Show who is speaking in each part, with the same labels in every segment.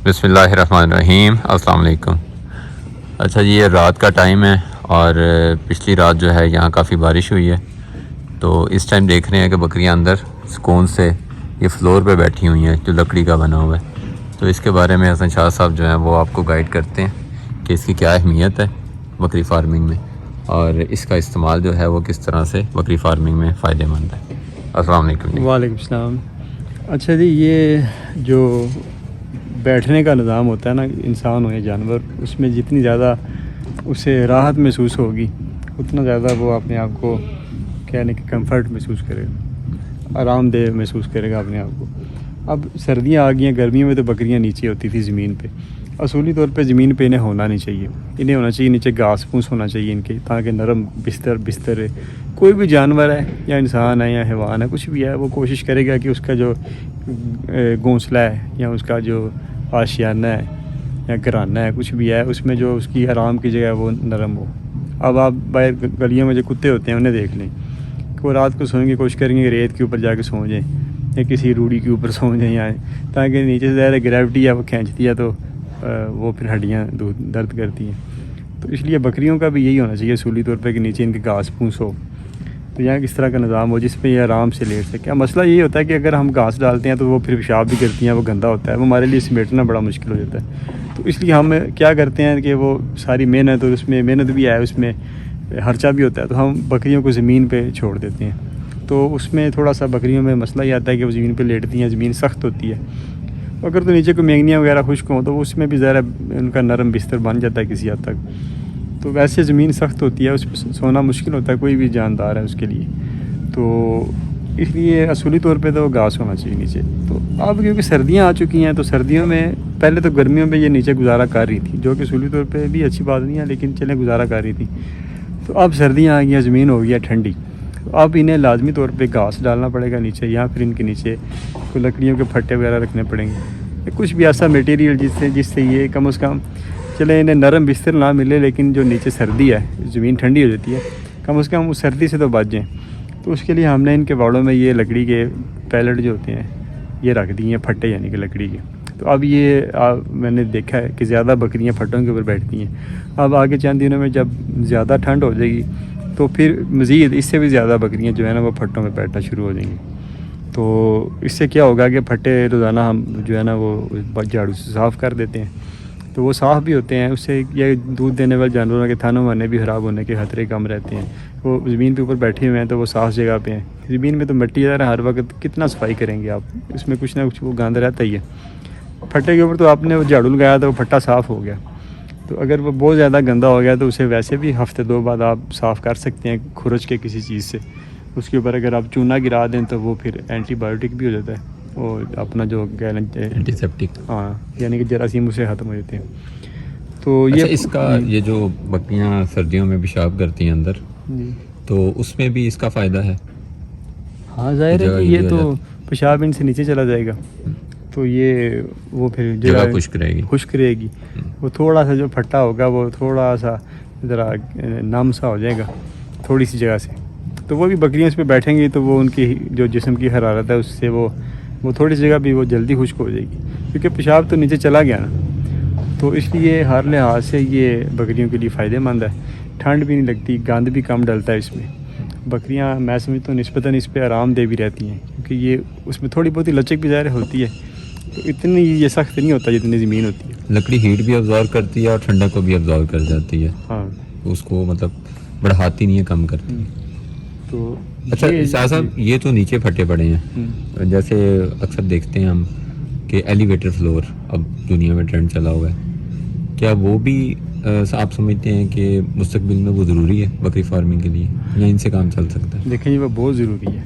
Speaker 1: بسم اللہ الرحمن الرحیم، السلام علیکم۔ اچھا جی، یہ رات کا ٹائم ہے اور پچھلی رات جو ہے یہاں کافی بارش ہوئی ہے، تو اس ٹائم دیکھ رہے ہیں کہ بکریاں اندر سکون سے یہ فلور پہ بیٹھی ہوئی ہیں جو لکڑی کا بنا ہوا ہے۔ تو اس کے بارے میں حسن شاہ صاحب جو ہیں وہ آپ کو گائیڈ کرتے ہیں کہ اس کی کیا اہمیت ہے بکری فارمنگ میں، اور اس کا استعمال جو ہے وہ کس طرح سے بکری فارمنگ میں فائدہ مند ہے۔ السلام علیکم جی۔
Speaker 2: وعلیکم السلام۔ اچھا جی، یہ جو بیٹھنے کا نظام ہوتا ہے نا، انسان ہو یا جانور، اس میں جتنی زیادہ اسے راحت محسوس ہوگی اتنا زیادہ وہ اپنے آپ کو کہنے کہ کمفرٹ محسوس کرے گا، آرام دہ محسوس کرے گا اپنے آپ کو۔ اب سردیاں آ گئی ہیں، گرمیوں میں تو بکریاں نیچے ہوتی تھی زمین پہ۔ اصولی طور پہ زمین پہ انہیں ہونا نہیں چاہیے، انہیں ہونا چاہیے نیچے گھاس پھوس ہونا چاہیے ان کے، تاکہ نرم بستر ہے۔ کوئی بھی جانور ہے یا انسان ہے یا حیوان ہے، کچھ بھی ہے، وہ کوشش کرے گا کہ اس کا جو گھونسلہ ہے یا اس کا جو آشیانہ ہے یا گھرانہ ہے، کچھ بھی ہے، اس میں جو اس کی آرام کی جگہ ہے وہ نرم ہو۔ اب آپ باہر گلیوں میں جو کتے ہوتے ہیں انہیں دیکھ لیں کہ وہ رات کو سوئیں گے، کوشش کریں گے کہ ریت کے اوپر جا کے سو جائیں یا کسی روڑی کے اوپر سو جائیں، یا تاکہ نیچے سے ظاہر گریوٹی ہے وہ کھینچتی ہے تو وہ پھر ہڈیاں درد کرتی ہیں۔ تو اس لیے بکریوں کا بھی یہی ہونا چاہیے اصولی طور پہ کہ نیچے ان کے گھاس پھوس ہو، تو یہاں کس طرح کا نظام ہو جس پہ یہ آرام سے لیٹ سکے۔ مسئلہ یہ ہوتا ہے کہ اگر ہم گھاس ڈالتے ہیں تو وہ پھر پیشاب بھی کرتی ہیں، وہ گندا ہوتا ہے، وہ ہمارے لیے سمیٹنا بڑا مشکل ہو جاتا ہے۔ تو اس لیے ہم کیا کرتے ہیں کہ وہ ساری محنت، اور اس میں محنت بھی ہے، اس میں خرچہ بھی ہوتا ہے، تو ہم بکریوں کو زمین پہ چھوڑ دیتے ہیں۔ تو اس میں تھوڑا سا بکریوں میں مسئلہ یہ آتا ہے کہ وہ زمین پہ لیٹتی ہیں، زمین سخت ہوتی ہے۔ اگر تو نیچے کو مینگنیاں وغیرہ خشک ہوں تو اس میں بھی ذرا ان کا نرم بستر بن جاتا ہے کسی حد تک۔ تو ویسے زمین سخت ہوتی ہے، اس پہ سونا مشکل ہوتا ہے، کوئی بھی جاندار ہے اس کے لیے۔ تو اس لیے اصولی طور پہ تو گھاس ہونا چاہیے نیچے۔ تو اب کیونکہ سردیاں آ چکی ہیں تو سردیوں میں، پہلے تو گرمیوں میں یہ نیچے گزارا کر رہی تھی، جو کہ اصولی طور پہ بھی اچھی بات نہیں ہے، لیکن چلیں گزارا کر رہی تھی۔ تو اب سردیاں آ گئی ہیں، زمین ہو گئی ہے ٹھنڈی، تو اب انہیں لازمی طور پہ گھاس ڈالنا پڑے گا نیچے، یا پھر ان کے نیچے کوئی لکڑیوں کے پھٹے وغیرہ رکھنے پڑیں گے، کچھ بھی ایسا میٹیریل جس سے یہ کم از کم چلے انہیں نرم بستر نہ ملے، لیکن جو نیچے سردی ہے، زمین ٹھنڈی ہو جاتی ہے، کم از کم اس سردی سے تو بچ جائیں۔ تو اس کے لیے ہم نے ان کے باڑوں میں یہ لکڑی کے پیلٹ جو ہوتے ہیں یہ رکھ دی ہیں، پھٹے یعنی کہ لکڑی کے۔ تو اب یہ میں نے دیکھا ہے کہ زیادہ بکریاں پھٹوں کے اوپر بیٹھتی ہیں۔ اب آگے چند دنوں میں جب زیادہ ٹھنڈ ہو جائے گی تو پھر مزید اس سے بھی زیادہ بکریاں جو ہے نا وہ پھٹوں میں بیٹھنا شروع ہو جائیں گی۔ تو اس سے کیا ہوگا کہ پھٹے روزانہ ہم جو ہے نا وہ جھاڑو سے صاف کر دیتے ہیں، تو وہ صاف بھی ہوتے ہیں، اس سے یہ دودھ دینے والے جانوروں کے تھانوں وانے بھی خراب ہونے کے خطرے کم رہتے ہیں۔ وہ زمین کے اوپر بیٹھے ہوئے ہیں تو وہ صاف جگہ پہ ہیں، زمین میں تو مٹی ہے، ہر وقت کتنا صفائی کریں گے آپ، اس میں کچھ نہ کچھ وہ گند رہتا ہی ہے۔ پھٹے کے اوپر تو آپ نے وہ جھاڑو لگایا تو وہ پھٹا صاف ہو گیا، تو اگر وہ بہت زیادہ گندا ہو گیا تو اسے ویسے بھی ہفتے دو بعد آپ صاف کر سکتے ہیں کھرچ کے کسی چیز سے۔ اس کے اوپر اگر آپ چونا گرا دیں تو وہ پھر اینٹی بایوٹک بھی ہو جاتا ہے، اور اپنا جو کہہ لیں
Speaker 1: اینٹی سیپٹک،
Speaker 2: ہاں، یعنی کہ جراثیم اسے ختم ہو جاتے ہیں۔ تو
Speaker 1: اچھا
Speaker 2: یہ
Speaker 1: اس کا یہ جو بکریاں سردیوں میں پیشاب کرتی ہیں اندر،
Speaker 2: جی
Speaker 1: تو اس میں بھی اس کا فائدہ ہے؟
Speaker 2: ہاں، ظاہر ہے کہ یہ تو پیشاب ان سے نیچے چلا جائے گا، تو یہ وہ پھر
Speaker 1: جگہ خشک رہے گی،
Speaker 2: خشک رہے گی، وہ تھوڑا سا جو پھٹا ہوگا وہ تھوڑا سا ذرا نم سا ہو جائے گا تھوڑی سی جگہ سے، تو وہ بھی بکریاں اس پہ بیٹھیں گی تو وہ ان کی جو جسم کی حرارت ہے اس سے وہ تھوڑی سی جگہ بھی وہ جلدی خشک ہو جائے گی، کیونکہ پیشاب تو نیچے چلا گیا نا۔ تو اس لیے ہر لحاظ سے یہ بکریوں کے لیے فائدہ مند ہے، ٹھنڈ بھی نہیں لگتی، گند بھی کم ڈلتا ہے اس میں۔ بکریاں میں سمجھتا ہوں نسبتاً اس پہ آرام دہ بھی رہتی ہیں، کیونکہ یہ اس میں تھوڑی بہت ہی لچک بھی ظاہر ہوتی ہے، تو اتنی یہ سخت نہیں ہوتا جتنی زمین ہوتی ہے۔
Speaker 1: لکڑی ہیٹ بھی ابزارو کرتی ہے اور ٹھنڈک کو بھی ابزارو کر جاتی ہے،
Speaker 2: ہاں،
Speaker 1: اس کو مطلب بڑھاتی نہیں ہے، کم کرتی ہے۔
Speaker 2: تو
Speaker 1: اچھا شاہ صاحب، یہ تو نیچے پھٹے پڑے ہیں، جیسے اکثر دیکھتے ہیں ہم کہ ایلیویٹر فلور اب دنیا میں ٹرینڈ چلا ہوا ہے، کیا وہ بھی آپ سمجھتے ہیں کہ مستقبل میں وہ ضروری ہے بکری فارمنگ کے لیے، یا ان سے کام چل سکتا ہے؟
Speaker 2: دیکھیں جی، وہ بہت ضروری ہے،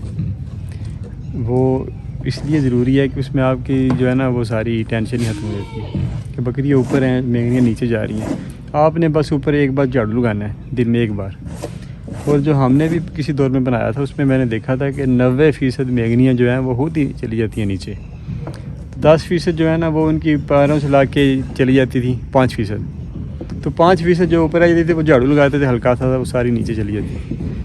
Speaker 2: وہ اس لیے ضروری ہے کہ اس میں آپ کی جو ہے نا وہ ساری ٹینشن ہی ختم ہو جاتی ہے کہ بکریاں اوپر ہیں، مینگنیاں نیچے جا رہی ہیں، آپ نے بس اوپر ایک بار جھاڑو لگانا ہے دن میں ایک بار۔ اور جو ہم نے بھی کسی دور میں بنایا تھا اس میں نے دیکھا تھا کہ 90% مینگنیاں جو ہیں وہ خود ہی چلی جاتی ہیں نیچے، 10% جو ہے نا وہ ان کی پیروں سے لا کے چلی جاتی تھی، 5%، تو 5% جو اوپر آ جاتی تھی وہ جھاڑو لگاتے تھے ہلکا سا، وہ ساری نیچے چلی جاتی تھی۔